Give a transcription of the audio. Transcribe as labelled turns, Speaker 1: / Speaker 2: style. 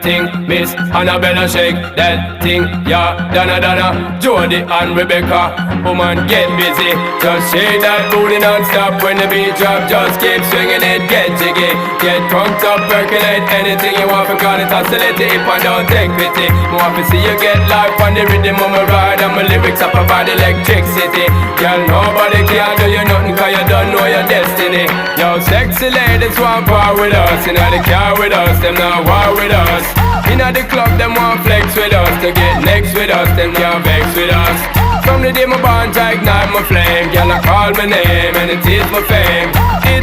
Speaker 1: Thing, Miss Annabella shake that thing, yeah, Donna, Jody and Rebecca, woman get busy, just shake that booty non-stop when the beat drop, just keep swinging it, get jiggy, get drunk up, percolate anything you want, because it's oscillating if I don't take pity, I want to see you get life on the rhythm of my ride, and my lyrics up about electricity, girl, nobody can do you nothing, cause you don't know your destiny, yo, sexy ladies want power with us, in the car with us, them not war with us. Inna the club, them want flex with us. To get next with us, them can't vex with us. From the day my bond, I ignite my flame. Girl, I call my name and it is my fame.